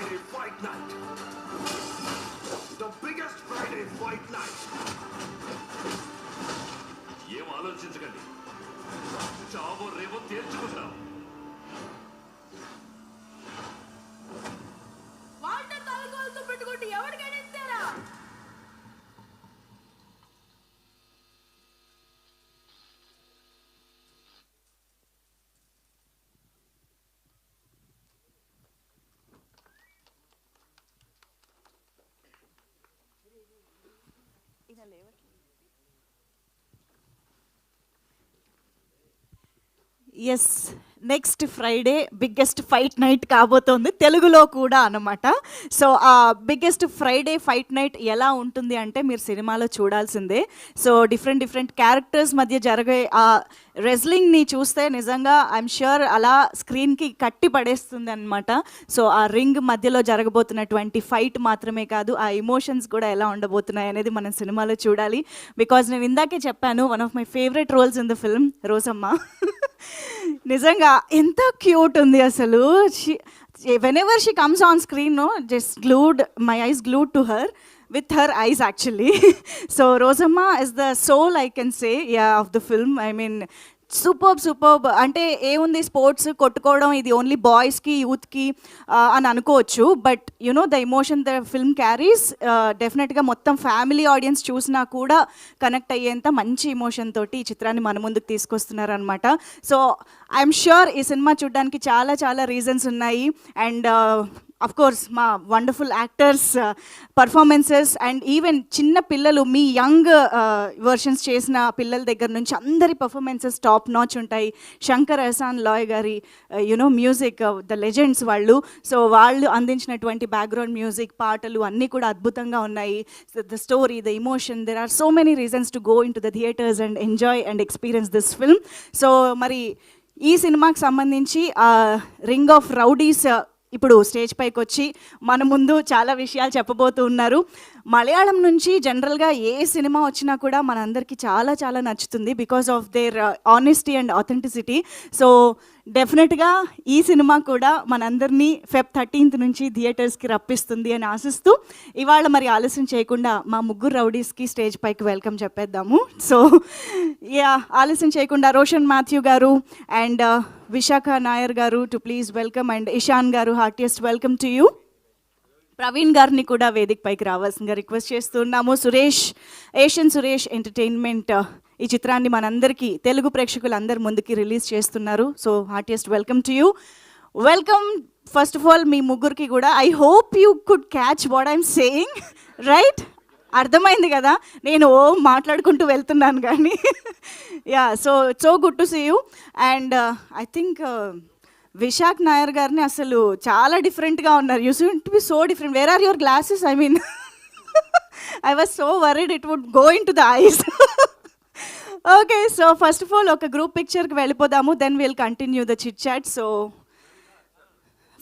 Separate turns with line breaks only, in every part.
Friday fight night. The biggest Friday fight night. ఏం ఆలోచించకండి, చావో రేవో తేల్చుకుందాం.
వాళ్ళ తలగోలతో పెట్టుకుంటే ఎవరికైనా ఇస్తారా?
Yes, next Friday biggest fight night కాబోతోంది తెలుగులో కూడా అన్నమాట. సో ఆ బిగ్గెస్ట్ ఫ్రైడే ఫైట్ నైట్ ఎలా ఉంటుంది అంటే మీరు సినిమాలో చూడాల్సిందే. సో డిఫరెంట్ క్యారెక్టర్స్ మధ్య జరిగే ఆ రెజ్లింగ్ని చూస్తే నిజంగా ఐఎమ్ ష్యూర్ అలా స్క్రీన్కి కట్టి పడేస్తుంది అనమాట. సో ఆ రింగ్ మధ్యలో జరగబోతున్నటువంటి ఫైట్ మాత్రమే కాదు, ఆ ఎమోషన్స్ కూడా ఎలా ఉండబోతున్నాయి అనేది మనం సినిమాలో చూడాలి. బికాజ్ నేను ఇందాకే చెప్పాను, one of my favourite roles in the film Rosamma. నిజంగా ఎంత క్యూట్ ఉంది అసలు. whenever she comes on screen, no, just glued, my eyes glued to her with her eyes actually. So Rosamma is the soul, I can say, yeah, of the film. I mean, superb. అంటే ఏముంది, sports కొట్టుకోవడం ఇది only బాయ్స్కి యూత్కి అని అనుకోవచ్చు. But you know the emotion the film carries డెఫినెట్గా మొత్తం ఫ్యామిలీ ఆడియన్స్ చూసినా కూడా కనెక్ట్ అయ్యేంత మంచి ఎమోషన్ తోటి ఈ చిత్రాన్ని మన ముందుకు తీసుకొస్తున్నారనమాట. సో ఐఎమ్ ష్యూర్ ఈ సినిమా చూడడానికి చాలా రీజన్స్ ఉన్నాయి. అండ్ అఫ్ కోర్స్ మా wonderful actors performances and even చిన్న పిల్లలు, మీ యంగ్ వర్షన్స్ చేసిన పిల్లల దగ్గర నుంచి అందరి పర్ఫార్మెన్సెస్ టాప్ నాచ్ ఉంటాయి. శంకర్ ఎహసాన్ లాయ్ గారి యునో మ్యూజిక్, ద లెజెండ్స్ వాళ్ళు. సో వాళ్ళు అందించినటువంటి బ్యాక్గ్రౌండ్ మ్యూజిక్, పాటలు అన్నీ కూడా అద్భుతంగా ఉన్నాయి. The story, the emotion, there are so many reasons to go in to the theatres and enjoy and experience this film. So మరి ఈ సినిమాకి సంబంధించి రింగ్ ఆఫ్ రౌడీస్ ఇప్పుడు స్టేజ్ పైకి వచ్చి మన ముందు చాలా విషయాలు చెప్పబోతూ ఉన్నారు. మలయాళం నుంచి జనరల్గా ఏ సినిమా వచ్చినా కూడా మనందరికీ చాలా నచ్చుతుంది because of their honesty and authenticity. So డెఫినెట్గా ఈ సినిమా కూడా మనందరినీ Feb 13th నుంచి థియేటర్స్కి రప్పిస్తుంది అని ఆశిస్తూ ఇవాళ మరి ఆలస్యం చేయకుండా మా ముగ్గురు రౌడీస్కి స్టేజ్ పైకి వెల్కమ్ చెప్పేద్దాము. సో యా, ఆలస్యం చేయకుండా రోషన్ మాథ్యూ గారు అండ్ విశాఖ నాయర్ గారు to please welcome, and Ishaan గారు heartiest welcome to you. Praveen గారిని కూడా వేదిక పైకి రావాల్సిందిగా రిక్వెస్ట్ చేస్తున్నాము. ఏషియన్ సురేష్ ఎంటర్టైన్మెంట్ ఈ చిత్రాన్ని మనందరికీ తెలుగు ప్రేక్షకులందరి ముందుకి రిలీజ్ చేస్తున్నారు. So heartiest welcome to you. Welcome first of all మీ ముగ్గురికి కూడా. I hope you could catch what I'm saying, right? అర్థమైంది కదా, నేను మాట్లాడుకుంటూ వెళ్తున్నాను కానీ. Yeah, so good to see you. And I think Vishak Nair గారిని అసలు చాలా డిఫరెంట్గా ఉన్నారు. You seem to be so different. Where are your glasses? I mean I was so worried it would go in to the ice. Okay, so first of all ఒక group పిక్చర్కి వెళ్ళిపోదాము, then will continue the chit chat. So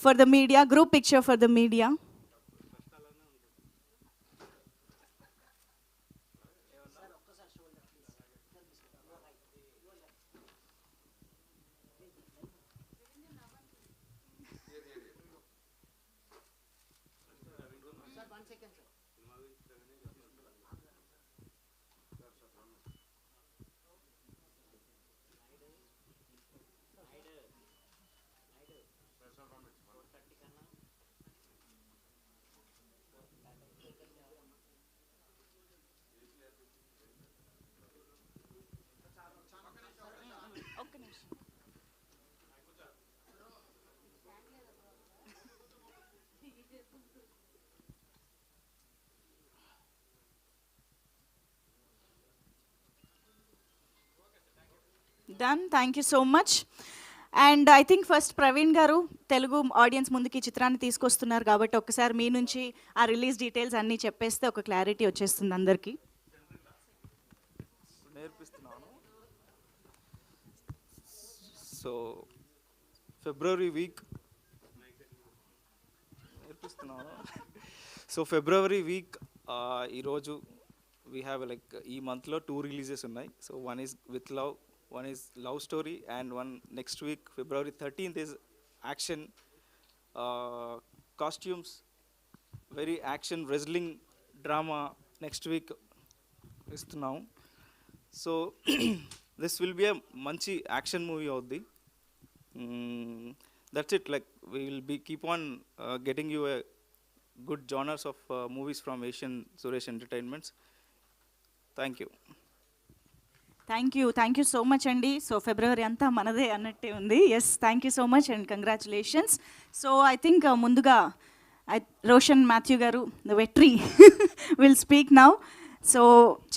for the media, group picture for the media. Done, thank you so much. And I think first Praveen గారు Telugu audience ముందుకి చిత్రాన్ని తీసుకొస్తున్నారు కాబట్టి ఒకసారి మీ నుంచి ఆ రిలీజ్ డీటెయిల్స్ అన్నీ చెప్పేస్తే ఒక క్లారిటీ వచ్చేస్తుంది అందరికీ.
నేర్పిస్తున్నాను. So February week నేర్పిస్తున్నాను. So February week ఈరోజు వీ హ్యావ్ లైక్ ఈ మంత్లో 2 రిలీజెస్ ఉన్నాయి. So one is with love, one is love story, and one next week February 13th is action costumes, very action wrestling drama next week ఇస్తున్నాం. So this will be a మంచి action movie అవుద్ది. That's it. Like, we will be keep on getting you a good genres of movies from Asian Suresh Entertainments. Thank you.
Thank you so much అండి. So February అంతా మనదే అన్నట్టే ఉంది. Yes, thank you so much and congratulations. So I think ముందుగా రోషన్ మాథ్యూ గారు the వెట్రీ will speak now. So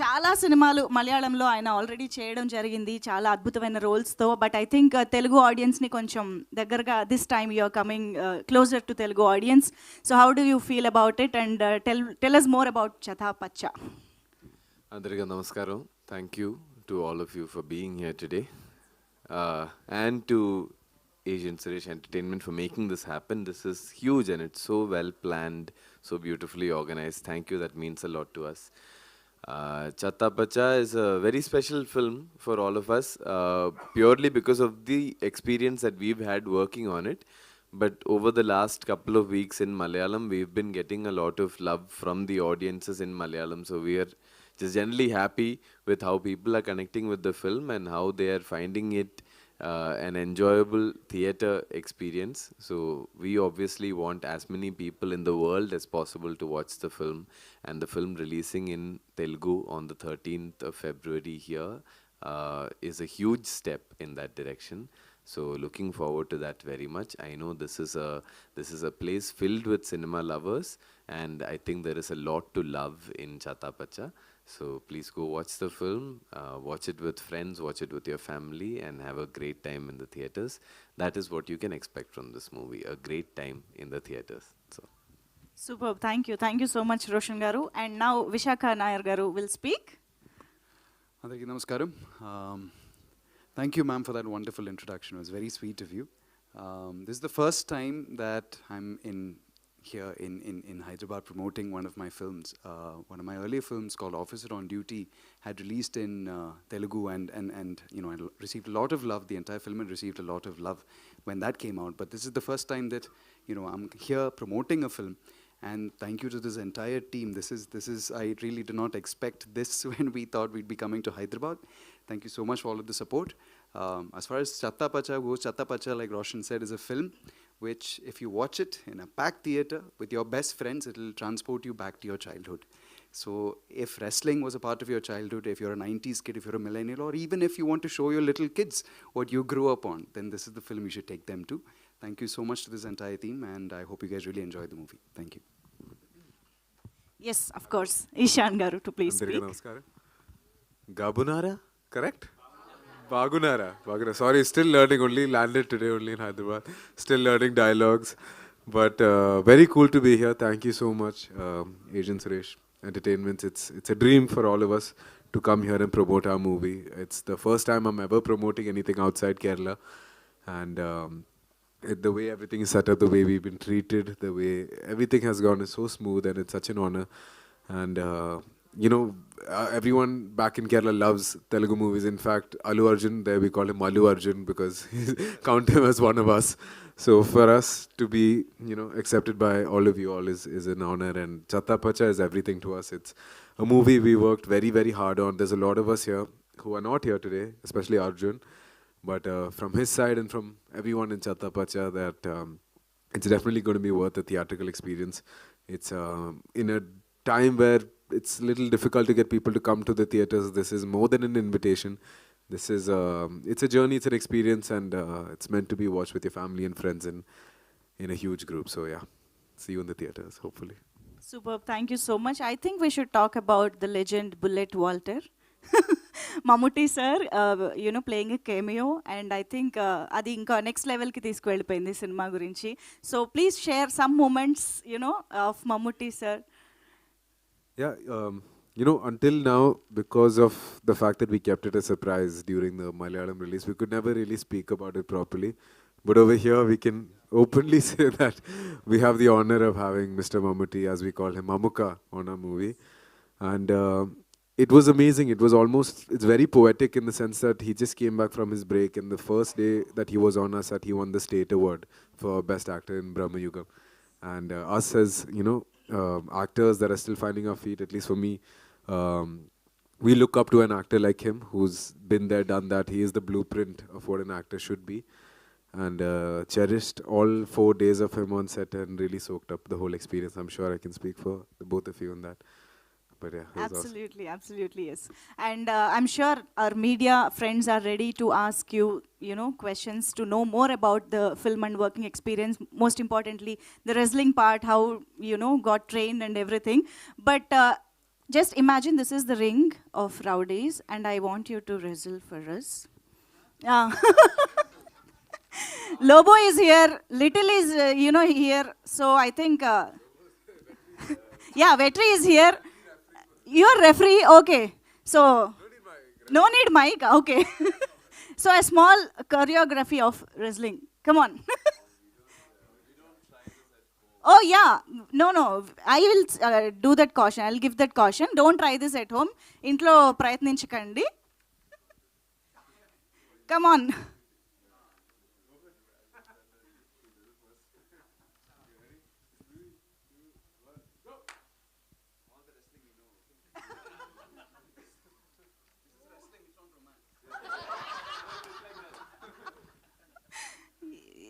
చాలా సినిమాలు మలయాళంలో ఆయన ఆల్రెడీ చేయడం జరిగింది, చాలా అద్భుతమైన రోల్స్తో. బట్ ఐ థింక్ తెలుగు ఆడియన్స్ని కొంచెం దగ్గరగా this time you are coming closer to Telugu audience. So how do you feel about it and tell us more about Chatha, Pacha.
అందరికీ నమస్కారం. Thank you to all of you for being here today, and to Asian Suresh Entertainment for making this happen. This is huge and it's so well planned, so beautifully organized. Thank you, that means a lot to us. Chatha Pacha is a very special film for all of us, purely because of the experience that we've had working on it. But over the last couple of weeks in Malayalam, we've been getting a lot of love from the audiences in Malayalam. So we are just generally happy with how people are connecting with the film and how they are finding it an enjoyable theatre experience. So we obviously want as many people in the world as possible to watch the film, and the film releasing in Telugu on the 13th of February here is a huge step in that direction. So looking forward to that very much. I know this is a place filled with cinema lovers, and I think there is a lot to love in Chatha Pacha. So please go watch the film, watch it with friends, watch it with your family, and have a great time in the theatres. That is what you can expect from this movie, a great time in the theatres. So
Superb. Thank you so much, Roshan garu. And now Vishak Nair garu will speak.
Andariki namaskaram. Thank you, ma'am, for that wonderful introduction. It was very sweet of you. This is the first time that I'm here in Hyderabad promoting one of my films. One of my earlier films called Officer on Duty had released in Telugu and you know, I received a lot of love. The entire film had received a lot of love when that came out. But this is the first time that, you know, I'm here promoting a film. And thank you to this entire team. This is I really did not expect this when we thought we'd be coming to Hyderabad. Thank you so much for all of the support. As far as Chatha Pacha goes, Chatha Pacha, like Roshan said, is a film which, if you watch it in a packed theatre with your best friends, it will transport you back to your childhood. So if wrestling was a part of your childhood, if you're a 90s kid, if you're a millennial, or even if you want to show your little kids what you grew up on, then this is the film you should take them to. Thank you so much to this entire team, and I hope you guys really enjoy the movie. Thank you.
Yes, of course. Ishan garu to please
అందరికీ
speak.
నమస్కారం. గాబునారా correct బాగునారా sorry still learning only landed today only in Hyderabad still learning dialogues but very cool to be here thank you so much agent Suresh entertainments it's a dream for all of us to come here and promote our movie. It's the first time I'm ever promoting anything outside Kerala, and the way everything is set up, the way we've been treated, the way everything has gone is so smooth, and it's such an honor. And you know, everyone back in Kerala loves Telugu movies. In fact, Arjun, there we call him Alu Arjun because count him as one of us. So for us to be, you know, accepted by all of you all is an honor, and Chatha Pacha is everything to us. It's a movie we worked very, very hard on. There's a lot of us here who are not here today, especially Arjun, but from his side and from everyone in Chatha Pacha, that it's definitely going to be worth a theatrical experience. It's in a time where it's a little difficult to get people to come to the theaters. This is more than an invitation. This is it's a journey, it's an experience, and it's meant to be watched with your family and friends in a huge group. So yeah, see you in the theaters, hopefully.
Superb. Thank you so much. I think we should talk about the legend Bullet Walter. Mammootty sir, you know, playing a cameo, and I think adi inka next level ki తీసుకువెళ్ళిపోయింది సినిమా గురించి. So please share some moments, you know, of Mammootty sir.
Yeah, you know, until now, because of the fact that we kept it a surprise during the Malayalam release, we could never really speak about it properly. But over here, we can openly say that we have the honor of having Mr. Mammootty, as we call him, Mamuka, on our movie. And it was amazing. It was almost, it's very poetic in the sense that he just came back from his break, and the first day that he was on our set, he won the state award for Best Actor in Brahma Yugam. and us as actors that are still finding our feet. At least for me, um, we look up to an actor like him who's been there, done that. He is the blueprint of what an actor should be, and cherished all 4 days of him on set and really soaked up the whole experience. I'm sure I can speak for the both of you on that. But yeah, it was awesome.
Absolutely, absolutely, yes. And I'm sure our media friends are ready to ask you, questions to know more about the film and working experience. Most importantly, the wrestling part, how, got trained and everything. But just imagine this is the ring of Rowdies, and I want you to wrestle for us. Lobo is here, Little is, here. So I think, yeah, Vetri is here. You're referee, okay. So, no need mic, okay. So a small choreography of wrestling. Come on. Oh yeah, no. I will do that caution. I'll give that caution. Don't try this at home. Intlo prayatninchakandi. Come on.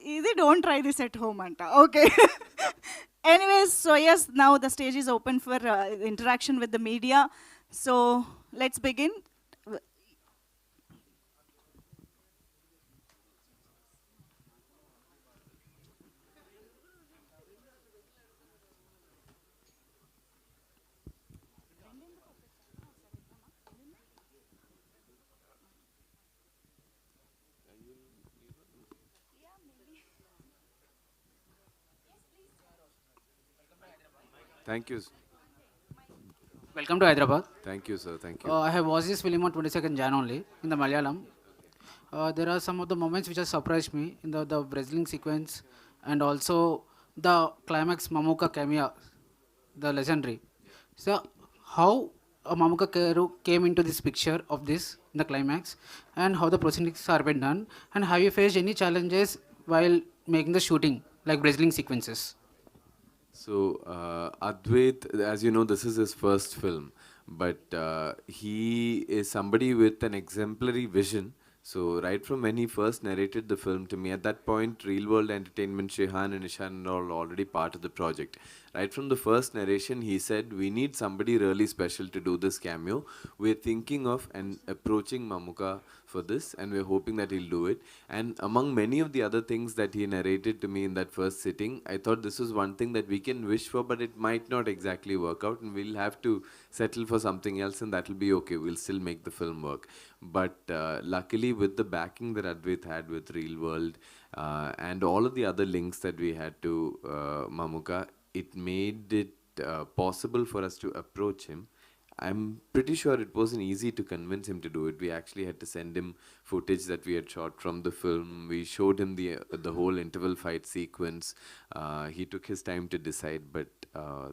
Easy, don't try this at home, Anta. Okay. Anyways, so yes, now the stage is open for interaction with the media. So let's begin.
Thank you.
Welcome to Hyderabad.
Thank you, sir. Thank you.
I have watched this film on 22nd Jan only in the Malayalam. There are some of the moments which have surprised me in the wrestling sequence and also the climax Mamuka cameo, the legendary. So, how Mamuka came into this picture of this in the climax and how the proceedings are been done, and have you faced any challenges while making the shooting like wrestling sequences?
So, Advait, as you know, this is his first film, but he is somebody with an exemplary vision. So, right from when he first narrated the film to me, at that point, Real World Entertainment, Shehan and Ishan are already part of the project. Right from the first narration, he said, we need somebody really special to do this cameo. We're thinking of and approaching Mamuka for this, and we're hoping that he'll do it. And among many of the other things that he narrated to me in that first sitting, I thought this was one thing that we can wish for, but it might not exactly work out, and we'll have to settle for something else, and that'll be okay. We'll still make the film work. But luckily, with the backing that Advait had with Real World and all of the other links that we had to Mamuka, it made it possible for us to approach him. I'm pretty sure it wasn't easy to convince him to do it. We actually had to send him footage that we had shot from the film. We showed him the whole interval fight sequence. He took his time to decide, but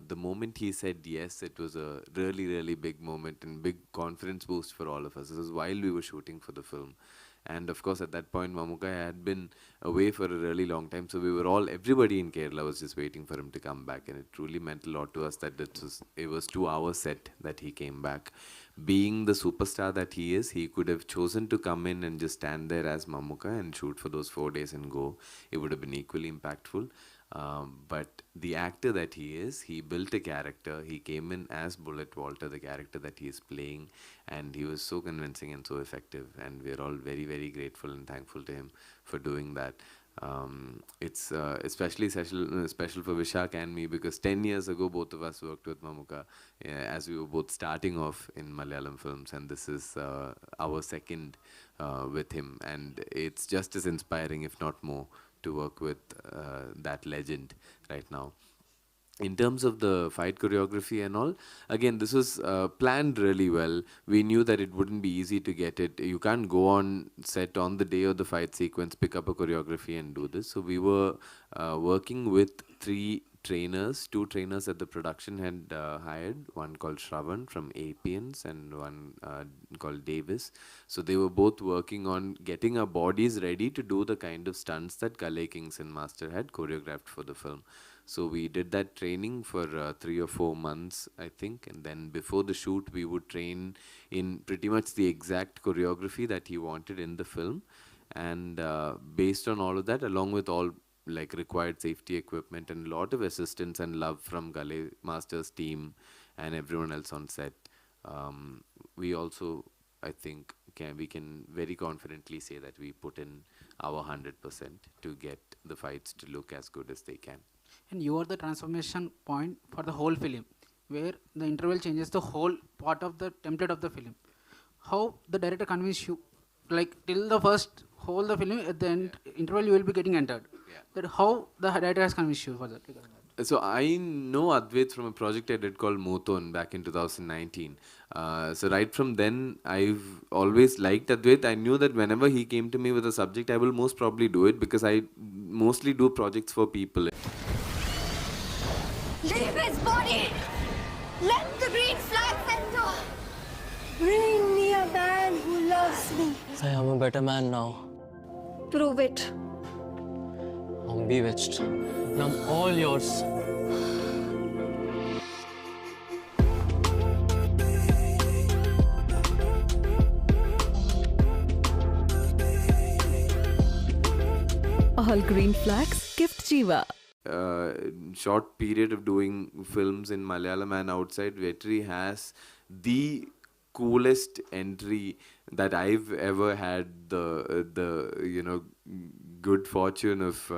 the moment he said yes, it was a really, really big moment and big confidence boost for all of us. This was while we were shooting for the film. And of course, at that point, Mamuka had been away for a really long time. So we were everybody in Kerala was just waiting for him to come back. And it truly meant a lot to us that it was 2 hours set that he came back. Being the superstar that he is, he could have chosen to come in and just stand there as Mamuka and shoot for those 4 days and go. It would have been equally impactful. But the actor that he is, he built a character. He came in as Bullet Walter, the character that he is playing, and he was so convincing and so effective. And we're all very, very grateful and thankful to him for doing that. It's especially special for Vishak and me because 10 years ago, both of us worked with Mamuka as we were both starting off in Malayalam films, and this is our second with him. And it's just as inspiring, if not more, to work with that legend right now. In terms of the fight choreography and all, again, this was planned really well. We knew that it wouldn't be easy to get it. You can't go on set on the day of the fight sequence, pick up a choreography and do this. So we were working with three trainers, two trainers that the production had hired, one called Shravan from Apians and one called Davis. So they were both working on getting our bodies ready to do the kind of stunts that Kalei Kings and Master had choreographed for the film. So we did that training for 3 or 4 months, I think, and then before the shoot we would train in pretty much the exact choreography that he wanted in the film. And based on all of that, along with all like required safety equipment and a lot of assistance and love from Gale Master's team and everyone else on set, we also, I think, we can very confidently say that we put in our 100% to get the fights to look as good as they can.
And you are the transformation point for the whole film, where the interval changes the whole part of the template of the film. How the director convinced you, like till the first whole the film, at the end interval you will be getting entered. That how the director has convinced you for that?
So I know Advait from a project I did called Moton back in 2019. So right from then, I've always liked Advait. I knew that whenever he came to me with a subject, I will most probably do it because I mostly do projects for people.
Leave his body! Let the green flag enter! Bring me a man who loves me.
I am a better man now.
Prove it.
I'm bewitched. And I'm all yours.
All green flags, gift Jiva.
Short period of doing films in Malayalam and outside, Vetri has the coolest entry that I've ever had the good fortune of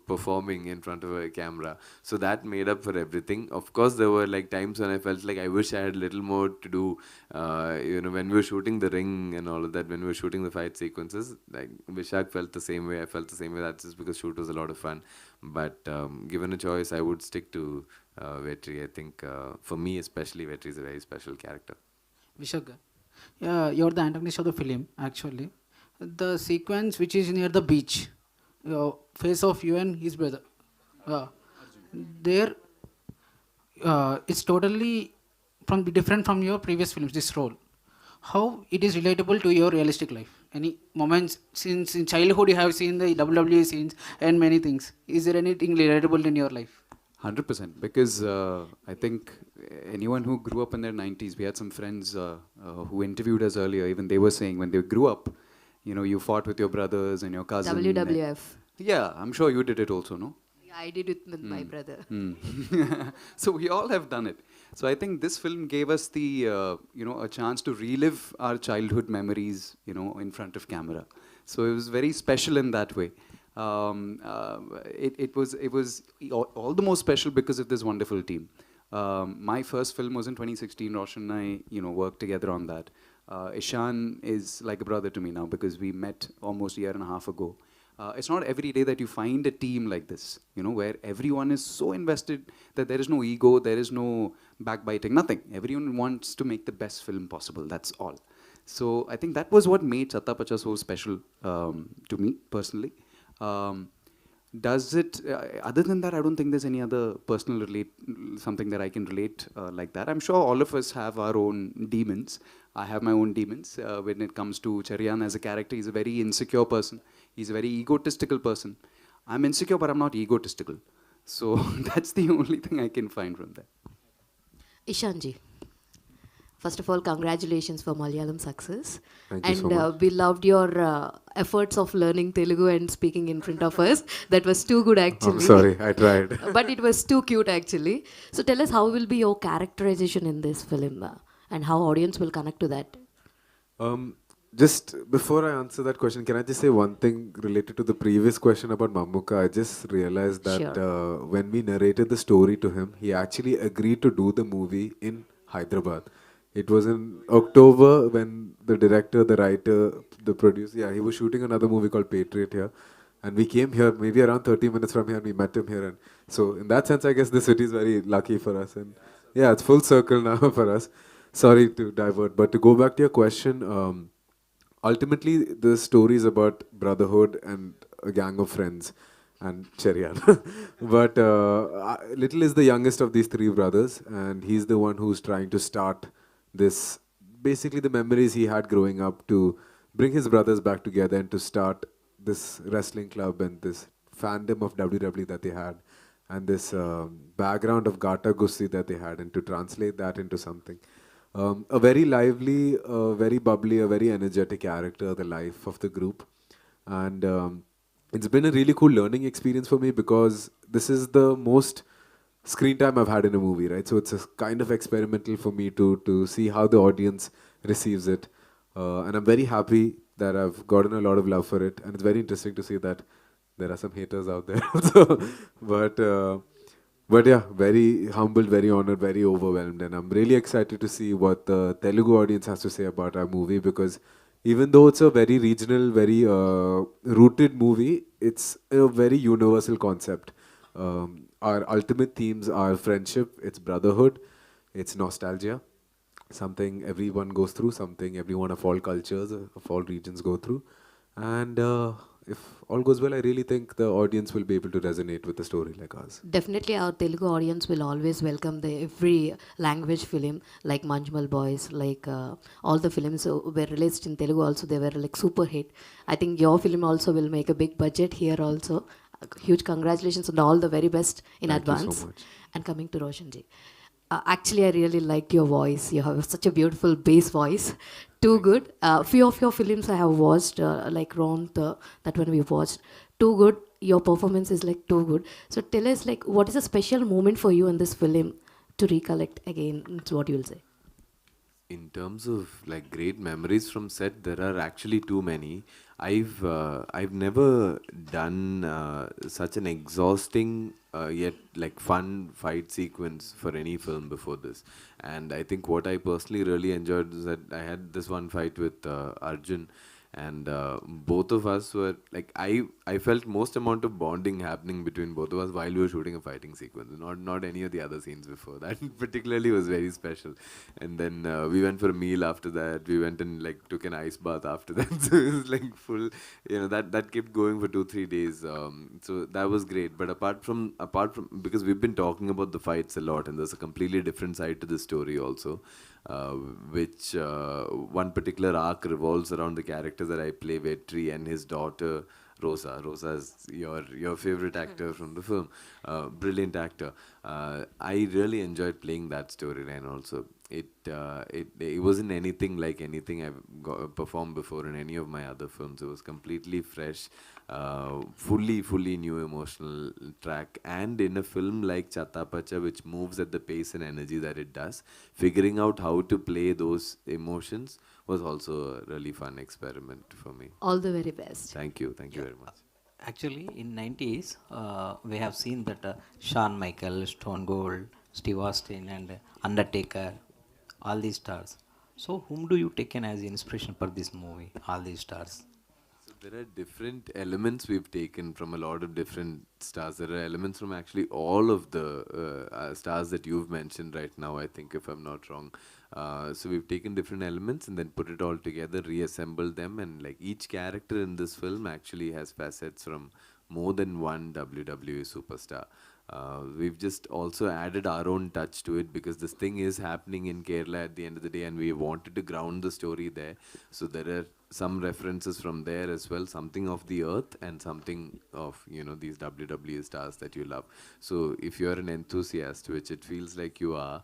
performing in front of a camera. So that made up for everything. Of course, there were like times when I felt like I wish I had a little more to do. When we were shooting The Ring and all of that, when we were shooting the fight sequences, like Vishak felt the same way. I felt the same way. That's just because shoot was a lot of fun. But given a choice, I would stick to Vetri. I think for me especially, Vetri is a very special character.
Vishak, yeah, you're the antagonist of the film, actually. The sequence which is near the beach, face of you and his brother. There, it's totally different from your previous films, this role. How it is relatable to your realistic life? Any moments since in childhood you have seen the WWE scenes and many things. Is there anything relatable in your life?
100%, because I think anyone who grew up in their 90s, we had some friends who interviewed us earlier, even they were saying when they grew up, you fought with your brothers and your cousins.
WWF.
Yeah, I'm sure you did it also, no?
Yeah, I did it with my brother.
So we all have done it. So I think this film gave us the, a chance to relive our childhood memories, in front of camera. So it was very special in that way. It was all the more special because of this wonderful team. My first film was in 2016. Roshan and I, worked together on that. Ishan is like a brother to me now because we met almost a year and a half ago. It's not every day that you find a team like this, where everyone is so invested that there is no ego, there is no backbiting, nothing. Everyone wants to make the best film possible, that's all. So I think that was what made Chatha Pacha so special to me personally. Does it, other than that, I don't think there's any other personal something that I can relate like that. I'm sure all of us have our own demons. I have my own demons when it comes to Charyan as a character. He's a very insecure person. He's a very egotistical person. I'm insecure, but I'm not egotistical. So that's the only thing I can find from that.
Ishanji, first of all, congratulations for Malayalam success.
Thank you so much.
We loved your efforts of learning Telugu and speaking in front of us. That was too good, actually.
I'm sorry, I tried.
But it was too cute, actually. So tell us, how will be your characterization in this film and how audience will connect to that?
Just before I answer that question, can I just say one thing related to the previous question about Mammuka? I just realized that when we narrated the story to him, he actually agreed to do the movie in Hyderabad. It was in October when the director, the writer, the producer, he was shooting another movie called Patriot here. And we came here maybe around 30 minutes from here and we met him here. And so in that sense, I guess the city is very lucky for us. And yeah, it's full circle now for us. Sorry to divert, but to go back to your question, ultimately the story is about brotherhood and a gang of friends. and Cherian. But Little is the youngest of these three brothers, and he's the one who's trying to start this, basically the memories he had growing up, to bring his brothers back together and to start this wrestling club and this fandom of WWE that they had, and this background of Gata Gusti that they had, and to translate that into something. A very lively, very bubbly, a very energetic character, the life of the group. And it's been a really cool learning experience for me, because this is the most screen time I've had in a movie, right? So it's a kind of experimental for me to see how the audience receives it. And I'm very happy that I've gotten a lot of love for it. And it's very interesting to see that there are some haters out there also. But yeah, very humbled, very honored, very overwhelmed. And I'm really excited to see what the Telugu audience has to say about our movie, because even though it's a very regional, very rooted movie, it's a very universal concept. Our ultimate themes are friendship, it's brotherhood, it's nostalgia, something everyone goes through, something everyone of all cultures, of all regions go through. And if all goes well, I really think the audience will be able to resonate with a story like ours.
Definitely, our Telugu audience will always welcome the every language film, like Manjmal Boys, like all the films were released in Telugu also, they were like super hit. I think your film also will make a big budget here also. Huge congratulations and all the very best in
Thank you so
advance.
much.
And coming to Roshan ji. Actually, I really liked your voice. You have such a beautiful bass voice. Too good. Few of your films I have watched, like Ron, that one we watched. Too good. Your performance is like too good. So tell us, like, what is a special moment for you in this film to recollect again? It's what you will say.
In terms of like great memories from set, there are actually too many. I've never done such an exhausting yet like fun fight sequence for any film before this. And I think what I personally really enjoyed is that I had this one fight with Arjun, and both of us were like, I felt most amount of bonding happening between both of us while we were shooting a fighting sequence, not any of the other scenes before that. Particularly was very special. And then we went for a meal after that. We went and like took an ice bath after that. So it was like full, that kept going for 2-3 days. So that was great. But apart from because we've been talking about the fights a lot, and there's a completely different side to the story also, which one particular arc revolves around the character that I play, Vetri, and his daughter Rosa. Rosa is your favorite actor from the film, brilliant actor. I really enjoyed playing that storyline also. It wasn't anything like anything I've performed before in any of my other films. It was completely fresh, fully new emotional track. And in a film like Chatha, Pacha, which moves at the pace and energy that it does, figuring out how to play those emotions was also a really fun experiment for me.
All the very best.
Thank you very much.
Actually, in 90s, we have seen that Shawn Michael, Stone Cold, Steve Austin, and Undertaker, all these stars. So, whom do you take as inspiration for this movie? All these stars.
So there are different elements we've taken from a lot of different stars. There are elements from actually all of the stars that you've mentioned right now, I think, if I'm not wrong. So we've taken different elements and then put it all together, reassembled them, and like each character in this film actually has facets from more than one WWE superstar. We've just also added our own touch to it, because this thing is happening in Kerala at the end of the day, and we wanted to ground the story there. So there are some references from there as well, something of the earth and something of these WWE stars that you love. So if you're an enthusiast, which it feels like you are,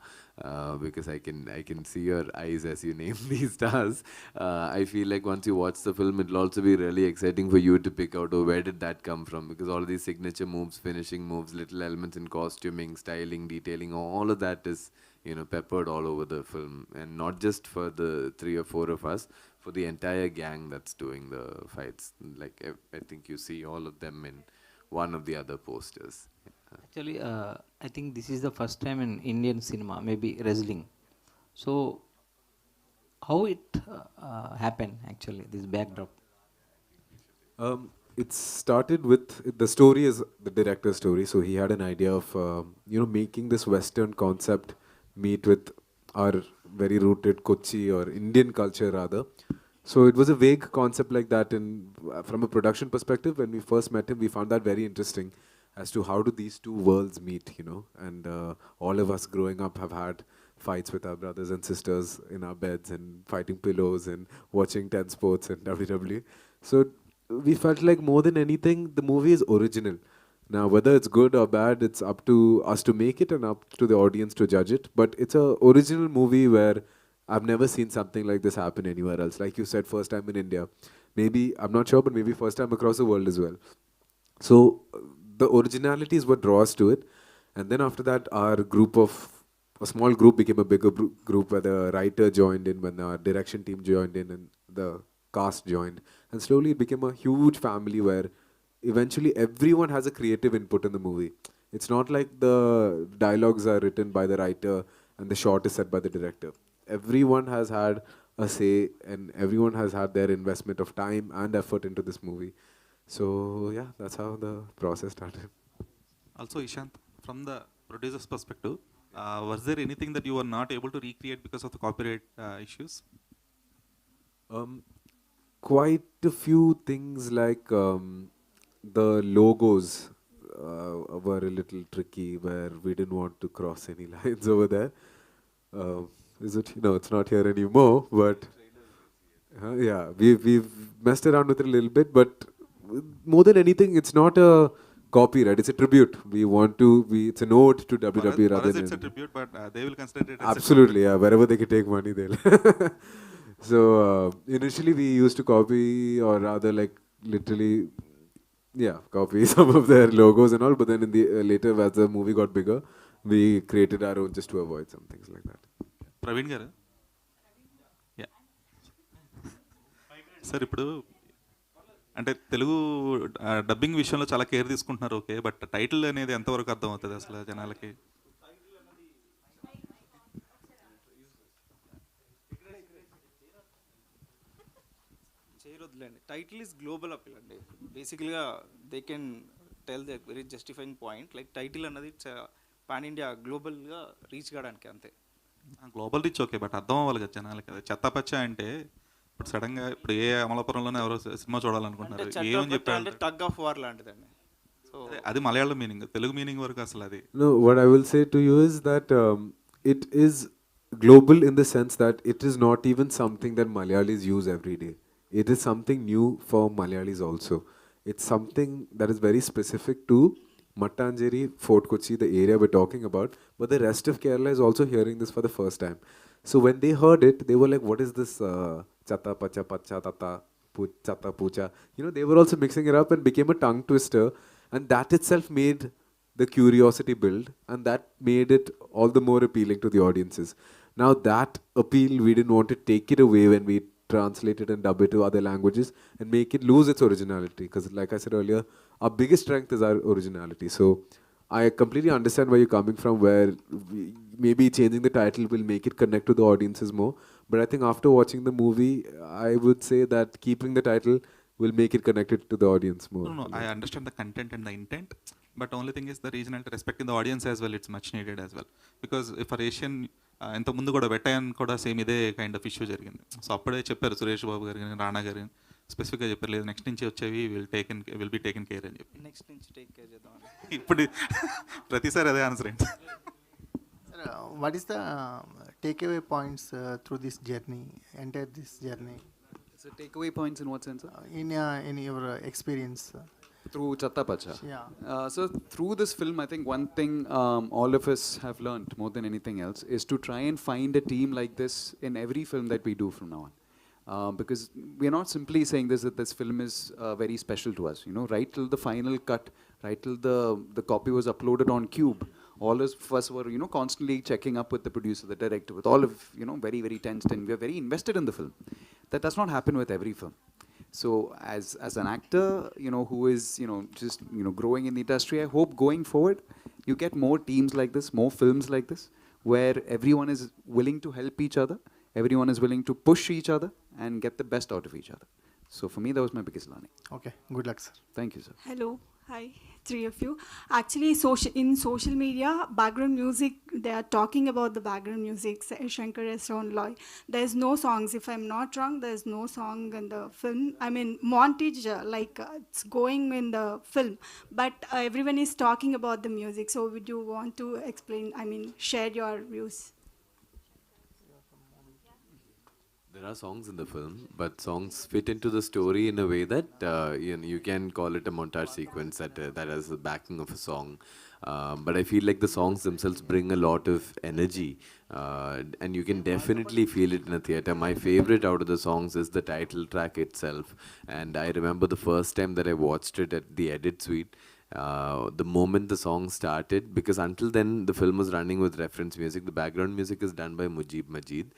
because I can see your eyes as you name these stars, I feel like once you watch the film, it'll also be really exciting for you to pick out, oh, where did that come from? Because all these signature moves, finishing moves, little elements in costuming, styling, detailing, all of that is peppered all over the film, and not just for the 3 or 4 of us, for the entire gang that's doing the fights. Like I think you see all of them in one of the other posters.
Actually, I think this is the first time in Indian cinema, maybe wrestling. So, how it happened actually, this backdrop?
It started with, the story is the director's story, so he had an idea of making this Western concept meet with our very rooted Kochi or Indian culture rather, So it was a vague concept like that. And from a production perspective, when we first met him, we found that very interesting as to how do these two worlds meet, you know. And all of us growing up have had fights with our brothers and sisters in our beds and fighting pillows and watching 10 sports and WWE. So we felt like more than anything, the movie is original. Now, whether it's good or bad, it's up to us to make it and up to the audience to judge it. But it's a original movie where I've never seen something like this happen anywhere else. Like you said, first time in India. Maybe, I'm not sure, but maybe first time across the world as well. So the originality is what draws to it. And then after that, a small group became a bigger group where the writer joined in, when the direction team joined in, and the cast joined. And slowly it became a huge family where eventually everyone has a creative input in the movie. It's not like the dialogues are written by the writer and the shot is set by the director. Everyone has had a say and everyone has had their investment of time and effort into this movie. So yeah, that's how the process started.
Also, Ishan, from the producer's perspective, was there anything that you were not able to recreate because of the copyright issues?
Quite a few things like the logos were a little tricky where we didn't want to cross any lines over there. Is it? No, it's not here anymore, but yeah, we've messed around with it a little bit, but more than anything, it's not a copyright, it's a tribute. We want to, it's an ode to WWE
For
rather
us it's a
than...
tribute, but they will consider it as
Absolutely, yeah, wherever they can take money, they'll... So initially we used to copy, or rather like literally, yeah, copy some of their logos and all, but then in the later as the movie got bigger, we created our own just to avoid some things like that.
Praveen garu? Yeah. Sir, ఇప్పుడు అంటే Telugu dubbing విషయంలో చాలా care తీసుకుంటున్నారు, okay, but title అనేది ఎంతవరకు అర్థం అవుతుంది అసలు జనాలకి?
చేయరొద్దులేండి. టైటిల్ ఈజ్ గ్లోబల్ అప్పీల్ అండి. బేసికల్గా they can tell the very justifying point. Like title అన్నది పాన్ ఇండియా గ్లోబల్గా రీచ్ కావడానికి అంతే.
గ్లోబల్ రీచ్ ఓకే, బట్ అర్థం అవ్వాలి కదా జనాలకి. అది చెత్త పచ్చ అంటే ఇప్పుడు సడన్గా ఇప్పుడు ఏ అమలాపురంలోనే ఎవరో సినిమా చూడాలనుకుంటున్నారు, ఏమని చెప్పారు?
టగ్ ఆఫ్ వార్ లాంటిదండి. సో
అది మలయాళం మీనింగ్, తెలుగు మీనింగ్ వరకు అసలు అది.
No, what I will say to you is that it is global in the sense that it is not even something that Malayalis use every day. It is something new for Malayalis also. It's something that is very specific to Mattanjeri, Fort Kochi, the area we're talking about, but the rest of Kerala is also hearing this for the first time. So when they heard it, they were like, what is this Chatha, Pacha, Pacha, Tata, Chatha, Pucha? You know, they were also mixing it up and became a tongue twister, and that itself made the curiosity build, and that made it all the more appealing to the audiences. Now that appeal, we didn't want to take it away when we translate it and dub it to other languages and make it lose its originality, because like I said earlier, our biggest strength is our originality. So I completely understand where you're coming from, where maybe changing the title will make it connect to the audiences more, but I think after watching the movie, I would say that keeping the title will make it connected to the audience more.
No, I understand the content and the intent, but only thing is the regionality, respecting the audience as well, it's much needed as well. Because if for Asian, ఇంత ముందు కూడా వెట్టయన్ కూడా same ఇదే kind of issue జరిగింది. So అప్పుడే చెప్పారు సురేష్ బాబు గారు కానీ రాణా గారు స్పెసిఫిక్గా చెప్పారు, లేదు నెక్స్ట్ నుంచి వచ్చేవి విల్ బి టేకెన్ కేర్ అని చెప్పి.
నెక్స్ట్ నుంచి టేక్ కేర్ చేద్దాం.
ఇప్పుడు ప్రతిసారి అదే ఆన్సర్ ఏంటి?
What is the takeaway points through this journey, enter this journey?
So takeaway points in what sense?
In your experience.
Through Chatha Pacha.
Yeah.
So through this film, I think one thing all of us have learned more than anything else is to try and find a team like this in every film that we do from now on. Because we are not simply saying that this film is very special to us. You know, right till the final cut, right till the copy was uploaded on Cube, all of us were, you know, constantly checking up with the producer, the director, with all of, you know, very, very tensed, and we are very invested in the film. That does not happen with every film. So as an actor, you know, who is, you know, just, you know, growing in the industry, I hope going forward you get more teams like this, more films like this, where everyone is willing to help each other, everyone is willing to push each other and get the best out of each other. So for me, that was my biggest learning.
Okay, good luck, sir.
Thank you, sir.
Hello, Hi, three of you. Actually, in social media, background music, they are talking about the background music, Shankar Restaurant Loy. There's no songs. If I'm not wrong, there's no song in the film. I mean, montage, it's going in the film. But everyone is talking about the music. So would you want to explain, share your views?
There are songs in the film, but songs fit into the story in a way that you can call it a montage sequence that has the backing of a song. But I feel like the songs themselves bring a lot of energy, and you can definitely feel it in a theater. My favorite out of the songs is the title track itself, and I remember the first time that I watched it at the edit suite. The moment the song started, because until then the film was running with reference music. The background music is done by Mujib Majid,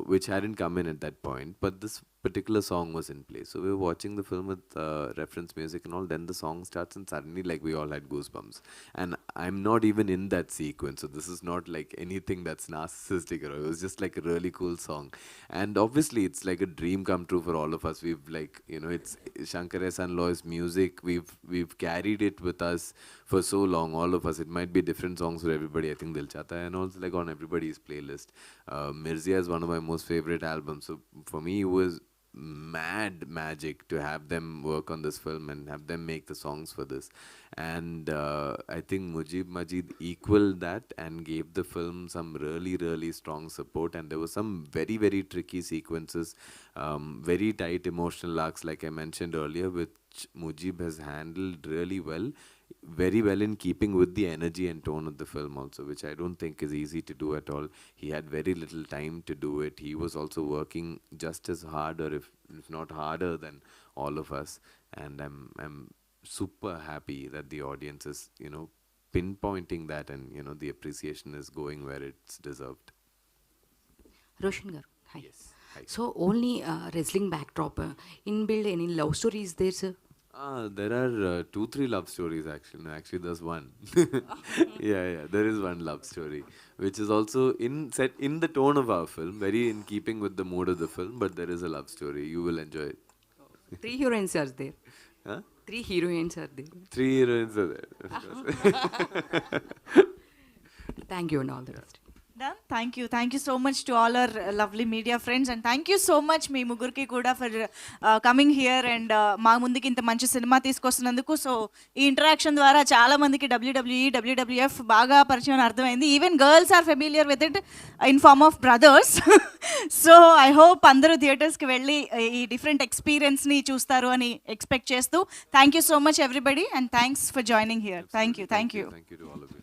which hadn't come in at that point, but this particular song was in place. So we were watching the film with reference music and all, then the song starts and suddenly like we all had goosebumps. And I'm not even in that sequence, so this is not like anything that's narcissistic, or it was just like a really cool song. And obviously it's like a dream come true for all of us. We've like, it's Shankar and Loy's music, we've carried it with us for so long, all of us. It might be different songs for everybody. I think Chatha and also like on everybody's playlist. Mirzia is one of my most favorite albums, so for me it was mad magic to have them work on this film and have them make the songs for this. And I think Mujib Majid equaled that and gave the film some really, really strong support. And there were some very, very tricky sequences, very tight emotional arcs, like I mentioned earlier, which Mujib has handled really well, very well in keeping with the energy and tone of the film also, which I don't think is easy to do at all. He had very little time to do it. He was also working just as hard, or if not harder than all of us. And I'm super happy that the audience is, pinpointing that, and the appreciation is going where it's deserved.
Roshan garu, hi.
Yes. Hi.
So only wrestling backdrop, inbuilt any love story is there, sir?
There are 2-3 love stories actually. No, actually there's one. Yeah, there is one love story, which is also set in the tone of our film, very in keeping with the mood of the film, but there is a love story. You will enjoy it.
3 heroines are there.
Huh?
3 heroines are there.
3 heroines are there. Of course.
Thank you and all the best.
Done. Thank you so much to all our lovely media friends, and thank you so much మీ ముగ్గురికి కూడా for coming here and మా ముందుకి ఇంత మంచి cinema తీసుకొస్తున్నందుకు. So ఈ interaction ద్వారా చాలా మందికి డబ్ల్యూడబ్ల్యూఎఫ్ బాగా పరిచయం అర్థమైంది. Even girls are familiar with it in form of brothers. So I hope అందరూ థియేటర్స్కి వెళ్ళి ఈ డిఫరెంట్ ఎక్స్పీరియన్స్ని చూస్తారు అని ఎక్స్పెక్ట్ చేస్తూ thank you so much everybody, and thanks for joining here. Thank you.
Thank you to all of you.